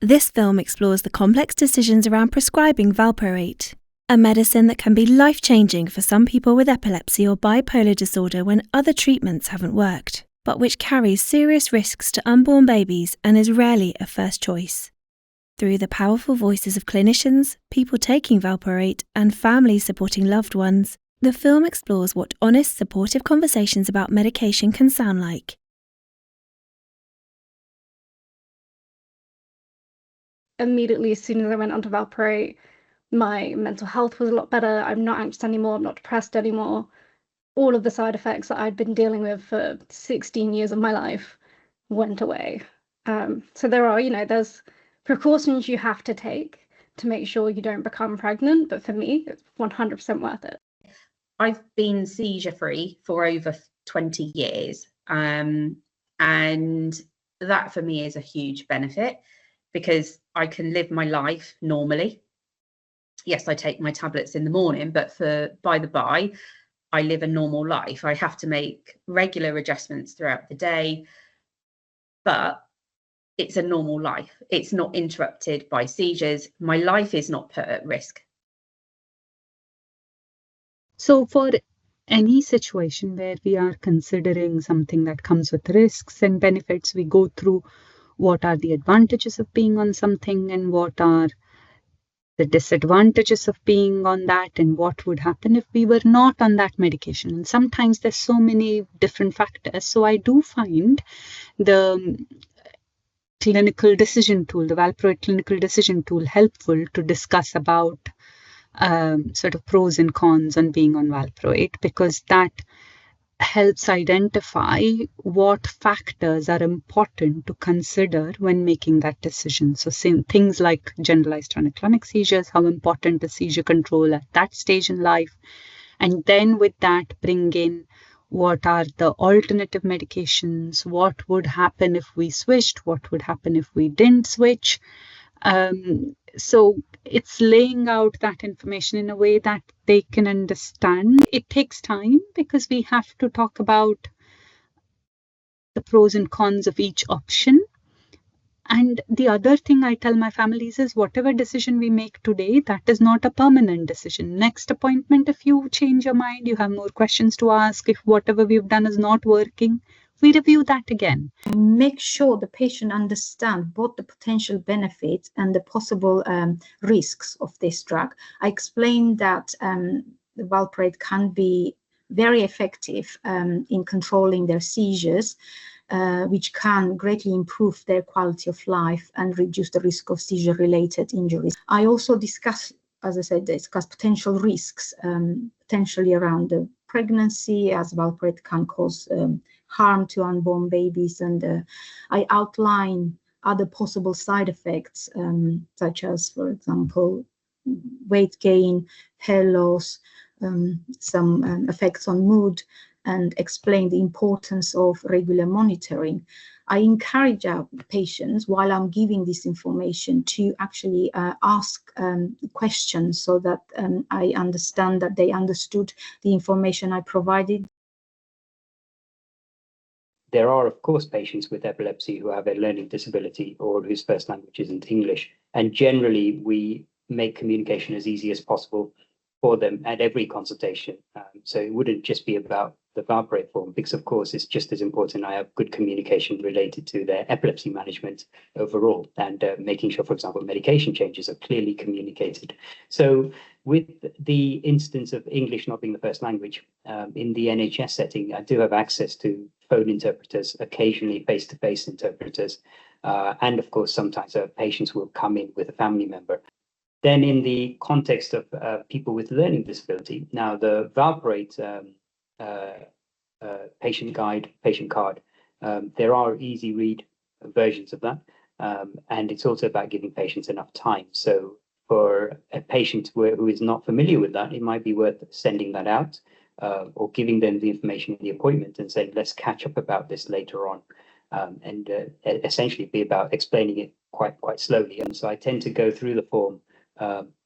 This film explores the complex decisions around prescribing valproate, a medicine that can be life-changing for some people with epilepsy or bipolar disorder when other treatments haven't worked, but which carries serious risks to unborn babies and is rarely a first choice. Through the powerful voices of clinicians, people taking valproate, and families supporting loved ones, the film explores what honest, supportive conversations about medication can sound like. Immediately, as soon as I went onto valproate, my mental health was a lot better. I'm not anxious anymore. I'm not depressed anymore. All of the side effects that I'd been dealing with for 16 years of my life went away. So there's precautions you have to take to make sure you don't become pregnant. But for me, it's 100% worth it. I've been seizure-free for over 20 years. And that for me is a huge benefit because I can live my life normally. Yes, I take my tablets in the morning, but by the by, I live a normal life. I have to make regular adjustments throughout the day, but it's a normal life. It's not interrupted by seizures. My life is not put at risk. So for any situation where we are considering something that comes with risks and benefits, we go through what are the advantages of being on something and what are the disadvantages of being on that and what would happen if we were not on that medication. And sometimes there's so many different factors. So I do find the clinical decision tool, the valproate clinical decision tool, helpful to discuss about sort of pros and cons on being on valproate, because that helps identify what factors are important to consider when making that decision. So things like generalized tonic-clonic seizures, how important is seizure control at that stage in life, and then with that bring in what are the alternative medications, what would happen if we switched, what would happen if we didn't switch. So it's laying out that information in a way that they can understand. It takes time because we have to talk about the pros and cons of each option. And the other thing I tell my families is whatever decision we make today, that is not a permanent decision. Next appointment, if you change your mind, you have more questions to ask, if whatever we've done is not working, we review that again. Make sure the patient understands both the potential benefits and the possible risks of this drug. I explained that the valproate can be very effective in controlling their seizures, which can greatly improve their quality of life and reduce the risk of seizure-related injuries. I also discuss potential risks, potentially around the pregnancy, as valproate can cause harm to unborn babies, and I outline other possible side effects, such as, for example, weight gain, hair loss, some effects on mood, and explain the importance of regular monitoring. I encourage our patients, while I'm giving this information, to actually ask questions so that I understand that they understood the information I provided. There are, of course, patients with epilepsy who have a learning disability or whose first language isn't English. And generally, we make communication as easy as possible for them at every consultation. So it wouldn't just be about the valproate form, because, of course, it's just as important I have good communication related to their epilepsy management overall, and making sure, for example, medication changes are clearly communicated. So with the instance of English not being the first language, in the NHS setting, I do have access to phone interpreters, occasionally face-to-face interpreters, and of course, sometimes patients will come in with a family member. Then in the context of people with learning disability, now the valproate patient guide, patient card, there are easy read versions of that, and it's also about giving patients enough time. So for a patient who is not familiar with that, it might be worth sending that out, or giving them the information in the appointment and saying, let's catch up about this later on, and essentially be about explaining it quite slowly. And so I tend to go through the form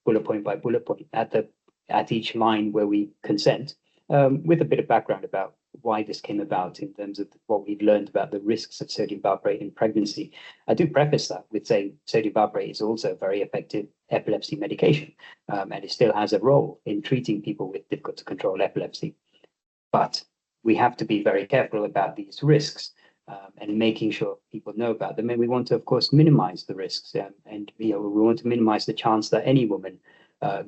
bullet point by bullet point at each line where we consent, with a bit of background about why this came about in terms of what we've learned about the risks of sodium valproate in pregnancy. I do preface that with saying sodium valproate is also a very effective epilepsy medication, and it still has a role in treating people with difficult to control epilepsy. But we have to be very careful about these risks and making sure people know about them. And we want to, of course, minimize the risks. And we want to minimize the chance that any woman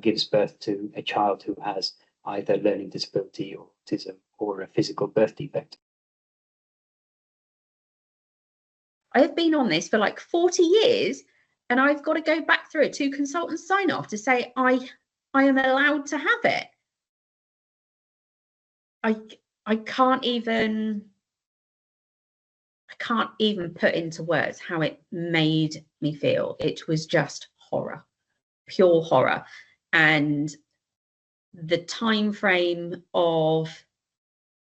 gives birth to a child who has either learning disability or autism or a physical birth defect. I have been on this for like 40 years, and I've got to go back through a 2 consultant sign off to say I am allowed to have it. I can't even put into words how it made me feel. It was just horror, pure horror. And the time frame of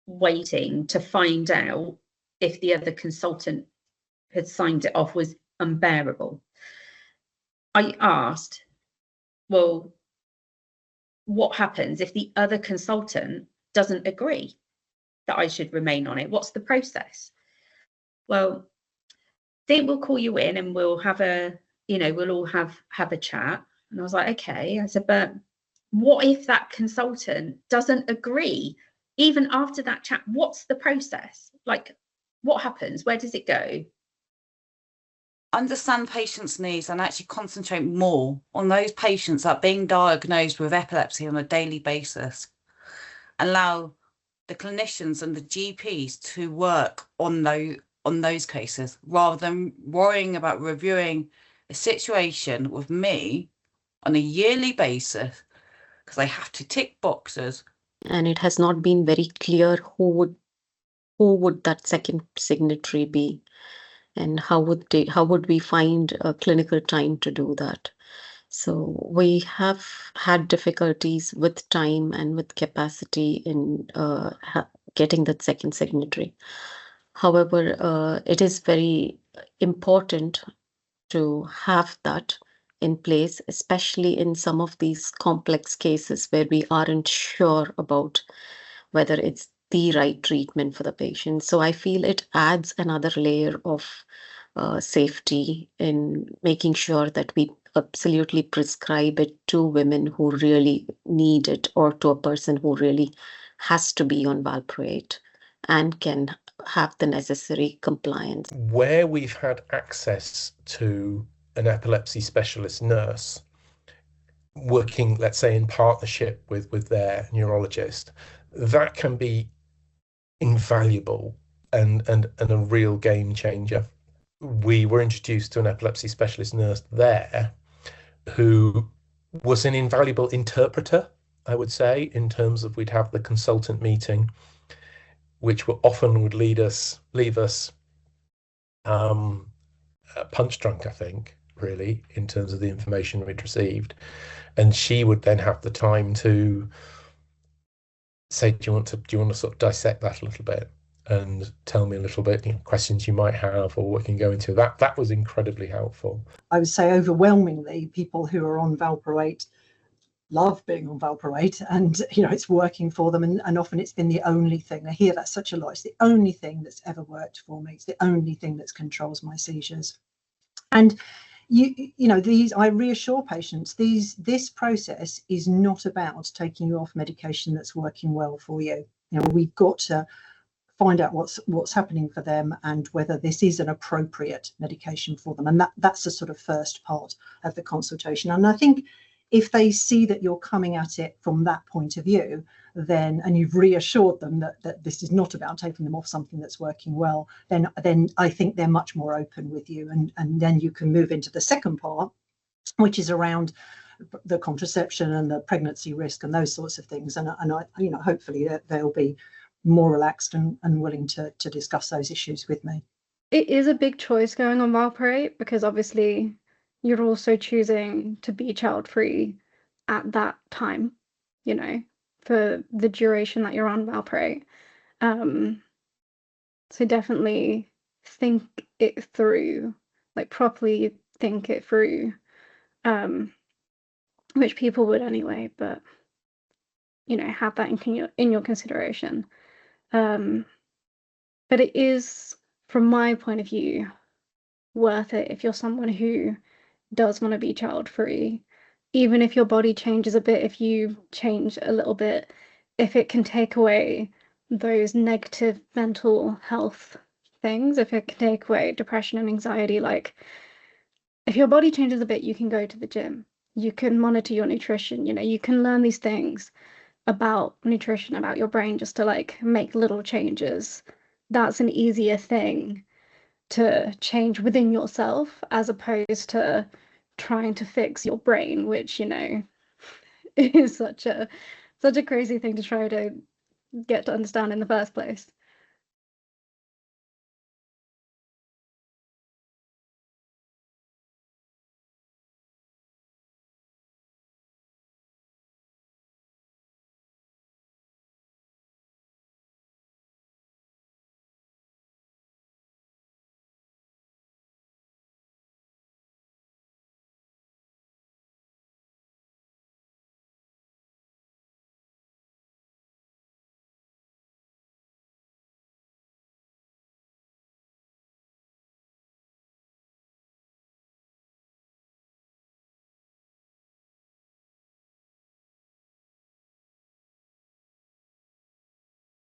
waiting to find out if the other consultant had signed it off was unbearable. I asked, well, what happens if the other consultant doesn't agree that I should remain on it? What's the process? Well, they will call you in and we'll have a, we'll all have a chat. And I was like, okay. I said, but what if that consultant doesn't agree? Even after that chat, what's the process? Like, what happens? Where does it go? Understand patients' needs and actually concentrate more on those patients that are being diagnosed with epilepsy on a daily basis. Allow the clinicians and the GPs to work on those cases rather than worrying about reviewing a situation with me on a yearly basis, because they have to tick boxes. And it has not been very clear who would that second signatory be, and how would we find a clinical time to do that. So we have had difficulties with time and with capacity in getting that second signatory. However, it is very important to have that in place, especially in some of these complex cases where we aren't sure about whether it's the right treatment for the patient. So I feel it adds another layer of safety in making sure that we absolutely prescribe it to women who really need it, or to a person who really has to be on valproate and can have the necessary compliance. Where we've had access to an epilepsy specialist nurse working, let's say, in partnership with their neurologist, that can be invaluable and a real game changer. We were introduced to an epilepsy specialist nurse there who was an invaluable interpreter, I would say, in terms of we'd have the consultant meeting, which often would leave us punch drunk, I think, really, in terms of the information we'd received. And she would then have the time to say, do you want to sort of dissect that a little bit and tell me a little bit, questions you might have, or we can go into that. That was incredibly helpful. I would say overwhelmingly people who are on valproate love being on valproate, and it's working for them, and often it's been the only thing. I hear that such a lot. It's the only thing that's ever worked for me. It's the only thing that controls my seizures. And I reassure patients, this process is not about taking you off medication that's working well for you. We've got to find out what's happening for them and whether this is an appropriate medication for them. And that's the sort of first part of the consultation. And I think if they see that you're coming at it from that point of view, then, and you've reassured them that this is not about taking them off something that's working well, then I think they're much more open with you. And then you can move into the second part, which is around the contraception and the pregnancy risk and those sorts of things. And I, hopefully they'll be more relaxed and willing to discuss those issues with me. It is a big choice going on valproate, because obviously you're also choosing to be child-free at that time, for the duration that you're on valproate. So definitely think it through, like properly think it through, which people would anyway, but have that in your consideration. But it is, from my point of view, worth it if you're someone who does want to be child-free. Even if your body changes a bit, if you change a little bit, if it can take away those negative mental health things, if it can take away depression and anxiety, like if your body changes a bit, you can go to the gym, you can monitor your nutrition, you know, you can learn these things about nutrition, about your brain, just to like make little changes. That's an easier thing to change within yourself as opposed to trying to fix your brain, which, you know, is such a crazy thing to try to get to understand in the first place.